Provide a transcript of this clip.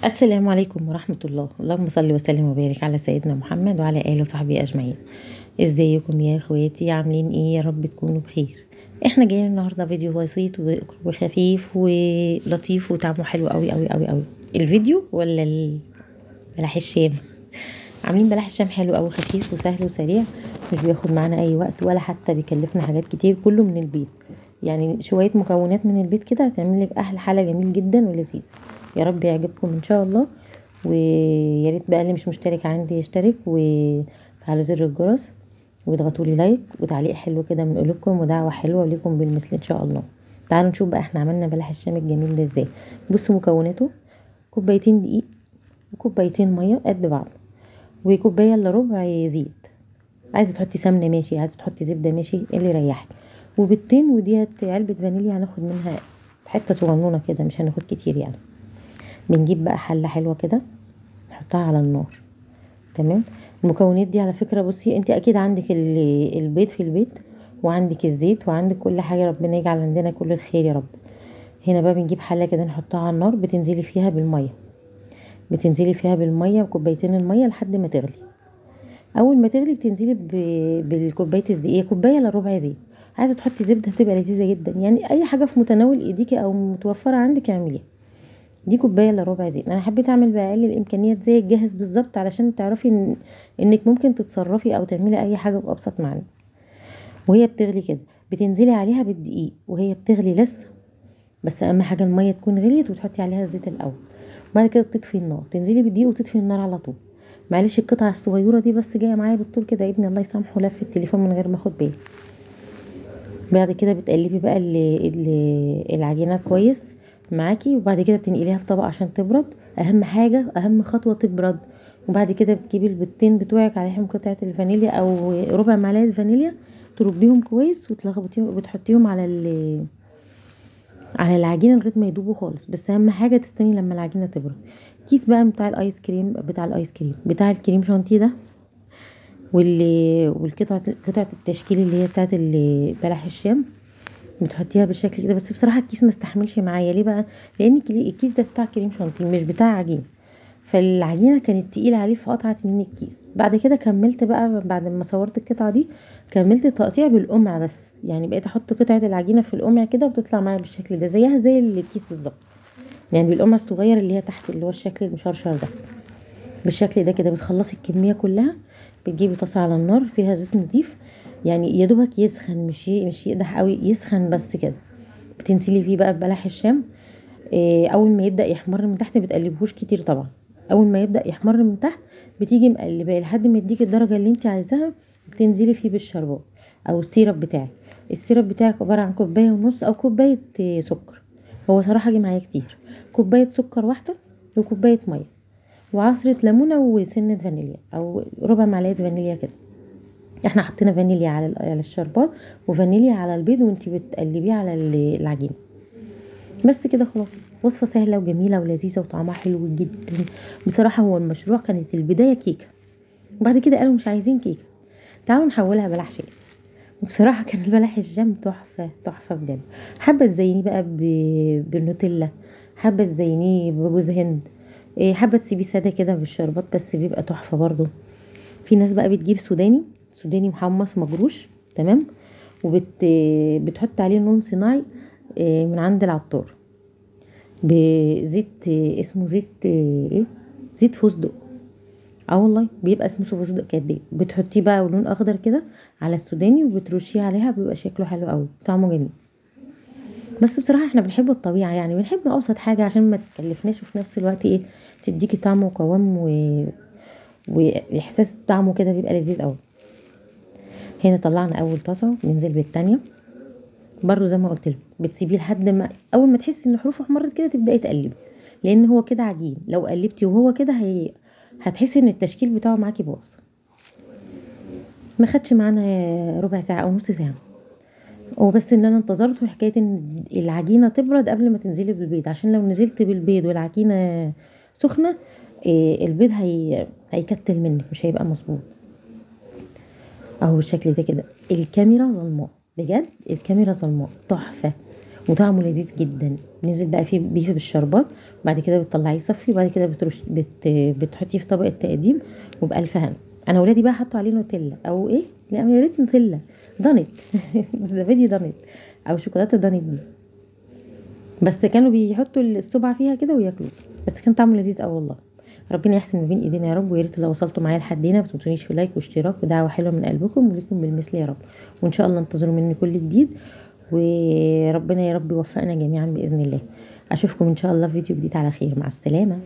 السلام عليكم ورحمة الله. اللهم صل وسلم وبارك على سيدنا محمد وعلى آله وصحبه أجمعين. ازيكم يا اخواتي؟ عاملين ايه؟ يا رب تكونوا بخير. احنا جايين النهارده فيديو بسيط وخفيف ولطيف وطعمه حلو قوي قوي قوي قوي. الفيديو ولا بلح الشام؟ عاملين بلح الشام حلو قوي، خفيف وسهل وسريع، مش بياخد معانا اي وقت ولا حتى بيكلفنا حاجات كتير، كله من البيت. يعني شوية مكونات من البيت كده هتعمل لك احلى حاجة، جميل جدا ولذيذ. يا رب يعجبكم ان شاء الله. ويا ريت بقى اللي مش مشترك عندي يشترك وفعلوا زر الجرس واضغطوا لي لايك وتعليق حلو كده من قلوبكم ودعوة حلوة وليكم بالمثل ان شاء الله. تعالوا نشوف بقى احنا عملنا بلح الشام الجميل ده ازاي. بصوا مكوناته: كوبايتين دقيق، وكوبايتين مية قد بعض، وكوبايه الا ربع زيت. عايزه تحطي سمنه ماشي، عايزه تحطي زبده ماشي، اللي يريحك. وبيضتين، وديت علبه فانيليا هناخد منها حته صغنونه كده، مش هناخد كتير يعني. بنجيب بقى حله حلوه كده نحطها على النار. تمام. المكونات دي على فكره، بصي انت اكيد عندك البيض في البيت، وعندك الزيت، وعندك كل حاجه. ربنا يجعل عندنا كل الخير يا رب. هنا بقى بنجيب حله كده نحطها على النار، بتنزلي فيها بالميه وكوبايتين الميه لحد ما تغلي. اول ما تغلي بتنزلي بالكوبايه الزيت، كوبايه الا ربع زيت. عايزه تحطي زبده بتبقى لذيذه جدا، يعني اي حاجه في متناول ايديكي او متوفره عندك اعمليها. دي كوبايه الا ربع زيت. انا حبيت اعمل باقل الامكانيات زي الجاهز بالظبط، علشان تعرفي انك ممكن تتصرفي او تعملي اي حاجه بابسط ما عندك. وهي بتغلي كده بتنزلي عليها بالدقيق، وهي بتغلي لسه. بس اهم حاجه الميه تكون غليت وتحطي عليها الزيت الاول. بعد كده تطفي النار، تنزلي بالدقيق وتطفي النار على طول. معلش القطعه الصغيره دي بس جايه معايا بالطول كده، ابني الله يسامحه لف التليفون من غير ما اخد بالي. بعد كده بتقلبي بقى العجينه كويس معاكي، وبعد كده بتنقليها في طبق عشان تبرد. اهم حاجه، اهم خطوه تبرد. وبعد كده بتجيبي البيضتين بتوعك عليهم قطعه الفانيليا او ربع معلقه فانيليا، تربيهم كويس وتلخبطيهم وتحطيهم على العجينه لغايه ما يدوبوا خالص. بس اهم حاجه تستني لما العجينه تبرد. كيس بقى بتاع الكريم شانتيه ده، قطعه التشكيل اللي هي بتاعه بلح الشام، بتحطيها بالشكل كده. بس بصراحه الكيس ما استحملش معايا، ليه بقى؟ لان الكيس ده بتاع كريم شانتيه مش بتاع عجين، فالعجينه كانت تقيله عليه فقطعت مني الكيس. بعد كده كملت بقى، بعد ما صورت القطعه دي كملت تقطيع بالقمع بس، يعني بقيت احط قطعه العجينه في القمع كده وبتطلع معايا بالشكل ده زيها زي الكيس بالظبط، يعني بالقمع الصغير اللي هي تحت اللي هو الشكل المشرشر ده. بالشكل ده كده بتخلصي الكميه كلها. بتجيبي طاسه على النار فيها زيت نضيف، يعني يا دوبك يسخن، مش يقدح قوي، يسخن بس كده. بتنزلي فيه بقى ببلح الشام. اول ما يبدا يحمر من تحت بتقلبهوش كتير طبعا. اول ما يبدا يحمر من تحت بتيجي مقلباه لحد ما يديك الدرجه اللي انت عايزاها. بتنزلي فيه بالشربات او السيرب بتاعك. السيرب بتاعك عباره عن كوبايه ونص او كوبايه سكر. هو صراحه جه معايا كتير. كوبايه سكر واحده، وكوبايه ميه، وعصره ليمونه، وسنه فانيليا او ربع معلقه فانيليا كده. احنا حطينا فانيليا على الشربات، وفانيليا على البيض وانتي بتقلبيه على العجينه. بس كده خلاص. وصفة سهلة وجميلة ولذيذة وطعمها حلو جدا. بصراحة هو المشروع كانت البداية كيكة، وبعد كده قالوا مش عايزين كيكة، تعالوا نحولها بلح شام. وبصراحة كان البلح الجام تحفة تحفة بجد. حابة تزينيه بقى بالنوتيلا، حابة تزينيه بجوز هند، حابة تسيبيه سادة كده بالشربات بس بيبقى تحفة برضو. في ناس بقى بتجيب سوداني محمص مجروش. تمام. بتحط عليه نون صناعي من عند العطار، بزيت اسمه زيت ايه، زيت فستق. اه والله بيبقى اسمه فستق كده. بتحطيه بقى ولون اخضر كده على السوداني وبترشيه عليها، بيبقى شكله حلو قوي، طعمه جميل. بس بصراحه احنا بنحب الطبيعه، يعني بنحب ابسط حاجه عشان ما تكلفناش، وفي نفس الوقت ايه، تديكي طعم وقوام واحساس طعمه كده بيبقى لذيذ قوي. هنا طلعنا اول طاسه، ننزل بالتانية. برضو زي ما قلت لكم بتسيبيه لحد ما اول ما تحسي ان حروفه احمرت كده تبداي تقلبي، لان هو كده عجين. لو قلبتي وهو كده هتحسي ان التشكيل بتاعه معاكي باظ. ما خدش معانا ربع ساعه او نص ساعه، وبس ان انا انتظرت حكايه ان العجينه تبرد قبل ما تنزلي بالبيض، عشان لو نزلت بالبيض والعجينه سخنه البيض هيكتل منك، مش هيبقى مظبوط. اهو بالشكل ده كده. الكاميرا ظلماء بجد، الكاميرا ظلماء تحفه. وطعمه لذيذ جدا. نزل بقى فيه بيف بالشربات، وبعد كده بتطلعيه صفي، وبعد كده بتحطيه في طبق التقديم وبألف هنا. انا ولادي بقى حطوا عليه نوتيلا او ايه، لا يا ريت نوتيلا، دانت زبادي دانت او شوكولاته دانت دي، بس كانوا بيحطوا السبعة فيها كده وياكلوا، بس كان طعمه لذيذ قوي والله. ربنا يحسن ما بين ايدينا يا رب. ويا ريت لو وصلتوا معايا لحد هنا ما تنسونيش في لايك واشتراك ودعوه حلوه من قلبكم، وليكم بالمثل يا رب. وان شاء الله انتظروا مني كل جديد، وربنا يا رب يوفقنا جميعا باذن الله. اشوفكم ان شاء الله في فيديو جديد على خير. مع السلامه.